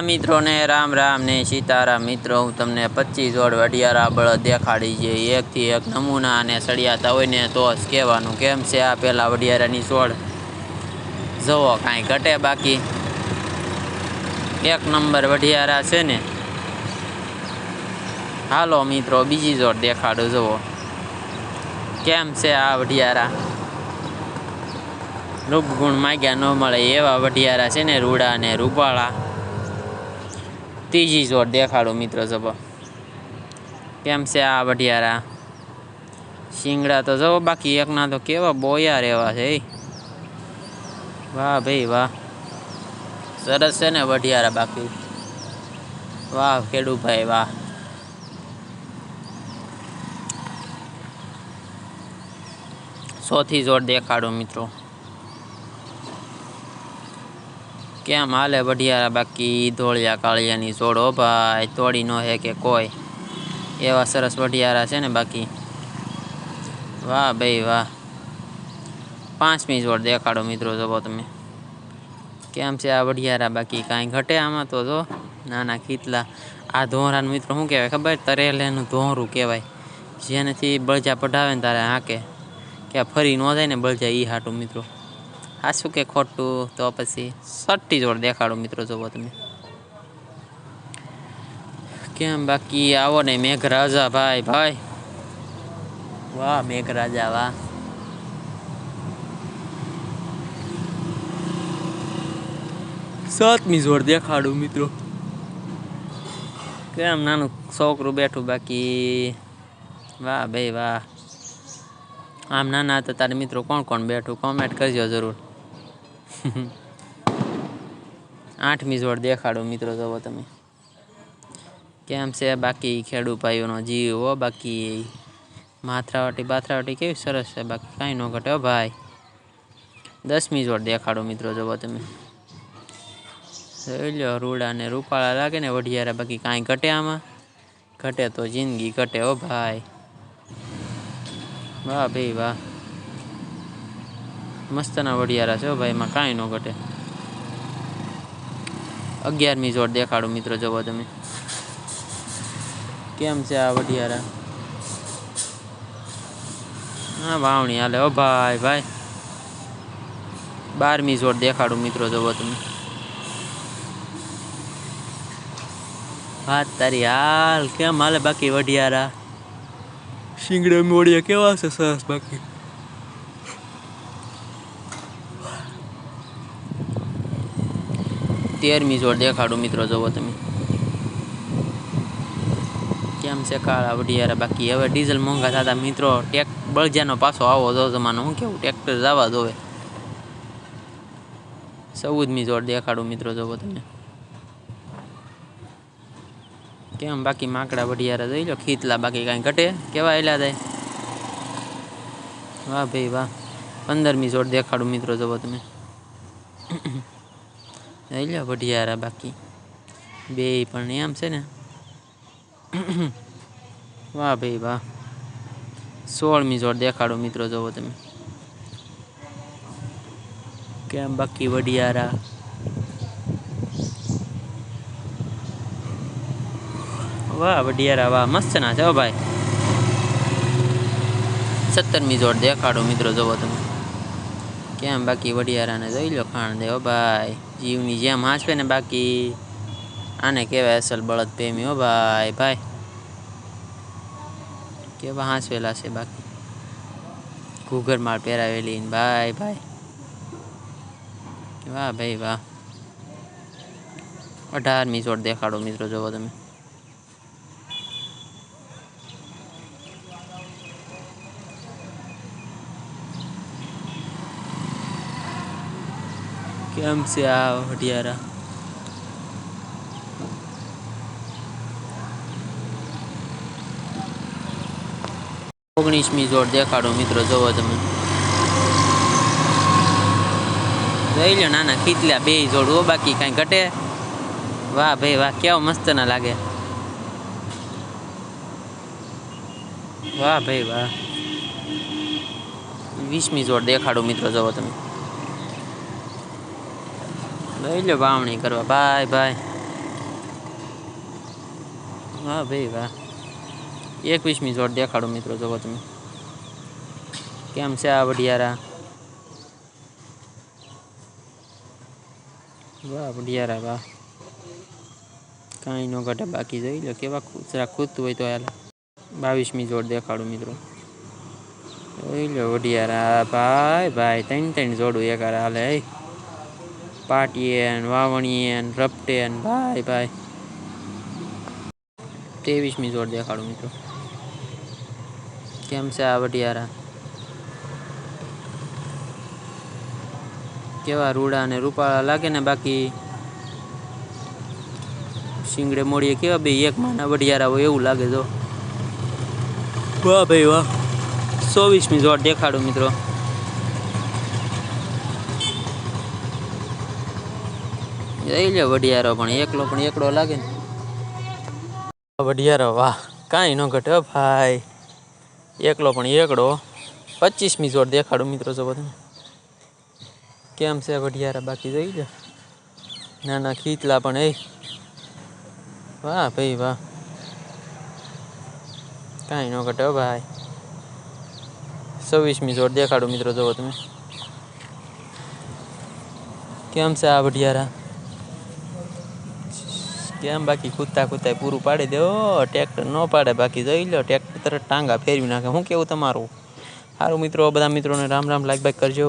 મિત્રો ने राम राम ने सीताराम मित्रों हूँ तमने 25 जोड़ वडियारा बळद देखाड़ी जे एक थी एक नमूना ने सड़ियाता होय ने तो ज कहेवानुं केम छे आ पेला वडियारानी सोड़ जोवो कांई घटे बाकी एक नंबर वडियारा छे ने। हालो मित्रों बीजी जोड़ देखाड़ो जोवो केम छे आ वडियारा रूपगुण माग्या न मळे एवा वडियारा छे ने रूड़ा ने रूपाळा। तीजी जोड़ देखाड़ो मित्रों जब केम से आ वडियारा शिंगड़ा तो जो बाकी एक ना तो केवा बोया रेवा छे। वाह भाई वाह सरस है ने वडियारा बाकी वाह खेडू भाई वाह। चौथी जोड़ देखाड़ो मित्रों केम हाले वडियारा बाकी धोलिया कालिया नी जोड़ो भाई तोड़ी नो है के कोई एवा सरस वडियारा छे ने बाकी वाह भाई वाह। पांचमी जोड़ देखाड़ो मित्रों जो तमे केम छे आ वडियारा बाकी काई घटे आमा तो जो नाना खीतला आ धोरा मित्रों शू कहेवाय खबर तरेलेनुं धोरू कहेवाय जेनेथी बळजा पढ़ावे ने तारे हाके के फरी न जाय ने बळजा ई हाटू मित्रों हासू के खोटू तो पछी छठी जोड़ देखाड़ो मित्रों जो तमे केम बाकी आवो ने मेघराजा भाई भाई वाह मेघराजा वाह। सातमी जोड़ देखाड़ू मित्रों केम नानू छोकरू बैठू बाकी वाह भाई वाह। आम नाना तो तारे मित्रों कौन कौन बैठू कॉमेंट करजो जरूर। आठमी जोड़ देखाड़ो मित्रों जो तमे केम से बाकी खेडू भाईओ नो जीव हो बाकी माथरावटी बाथरावटी केवी सरस है बाकी काई न घटे हो भाई। 10मी जोड़ देखाड़ो मित्रों जो तमे लो रूड़ा ने रूपाळा लागे ने वडियारा बाकी काई घटे आमा घटे तो जिंदगी घटे हो भाई वाह भाई वाह मस्त ना वडियारा छे भाई में काई न घटे। 11मी जोड़ देखाड़ो मित्रों जो तमे केम से आ वडियारा हाँ वावणी हाले हो भाई भाई। 12मी जोड़ देखाड़ो मित्रों जो तमे बात तारी हाल केम हाले बाकी वडियारा शिंगड़ा मोड़िया केवा छे सरस बाकी 13मी जोड़ देखाड़ो मित्रों जो तमे केम से काळा वडियारा बाकी हवे डीजल मोंघा थता मित्रों टेक बळजानो पाछो आवो जो जमानो हूँ केवुं ट्रेक्टर जावा जोवे। 14मी जोड़ देखाड़ो मित्रों जो तमे केम बाकी माकड़ा वडियारा जोई लो खीतला बाकी काई घटे केवा आयला जाय वाह भाई वाह। 15मी जोड़ देखाड़ो मित्रों जो तमे જોઈ લો વડિયારા બાકી બે પણ એમ છે ને વાહ ભાઈ વાહ। 16મી જોડ દેખાડો મિત્રો જોવો તમે કેમ બાકી વડિયારા વાહ વડિયારા વાહ મસ્ત ના છે ભાઈ। 17મી જોડ દેખાડો મિત્રો જોવો તમે કેમ બાકી વડિયારા ને જોઈ લો ખાણ દે ભાઈ जीवनी जेम हांचवे ने बाकी आने केवा असल बळद प्रेमी हो भाई भाई केवा हांचवेला छे बाकी घूगर माळ पहेरावेली भाई भाई वाह भाई वाह। 18મી जोड़ देखाड़ो मित्रों जोवो तमे केम से आ वडियारा 19મી जोड़ देखाड़ो मित्रों जोवो तमे જોઈ લો નાના ખીચલા બે જોડ હો બાકી કાઈ ઘટે વાહ ભાઈ વાહ કેવો મસ્ત ના લાગે વાહ ભાઈ વાહ। 20મી જોડ દેખાડો મિત્રો જોવો તમે જોઈ લો વાવણી કરવા ભાઈ ભાઈ વાહ ભાઈ વાહ. 21મી જોડ દેખાડો મિત્રો, જોવો તમે કેમ છે આ વઢિયારા. વાહ વઢિયારા વાહ, કાંઈ ન ઘટે. બાકી જોઈ લો કેવા જરા ખૂદતું હોય તો હાલ. 22મી જોડ દેખાડું મિત્રો, જોઈ લો વઢિયારા. ભાઈ ભાઈ 3 જોડું એક હાલે. પાટીયન, વાવણીયન, રપટેન, ભાઈ ભાઈ. 23મી જોડ દેખાડું મિત્રો, કેમ છે આ વઢિયારા. કેવા રૂડા અને રૂપાળા લાગે ને. બાકી શિંગડે મોડીએ કેવા બે એક માના વઢિયારા હોય એવું લાગે. જો વાહ ભાઈ વાહ. 24મી જોડ દેખાડું મિત્રો, જોઈ લો વઢિયારો પણ એકડો લાગે ને. વઢિયારો વાહ, કાંઈ ન ઘટે ભાઈ, એકડો. 25મી જોડ દેખાડું મિત્રો, જો તમે કેમ છે વઢિયારા. બાકી જોઈ લો નાના ખીચલા પણ. વાહ ભાઈ વાહ, કાંઈ ન ઘટે ભાઈ. 26મી જોડ દેખાડું મિત્રો, જોવો તમે કેમ છે આ વઢિયારા. કેમ બાકી કૂદતા પૂરું પાડી દો. ટ્રેક્ટર ન પાડે. બાકી જોઈ લો ટ્રેક્ટર તરત ટાંગા ફેરવી નાખે. શું કેવું તમારું? સારું મિત્રો, બધા મિત્રોને રામ રામ. લાઈક બાઈક કરજો.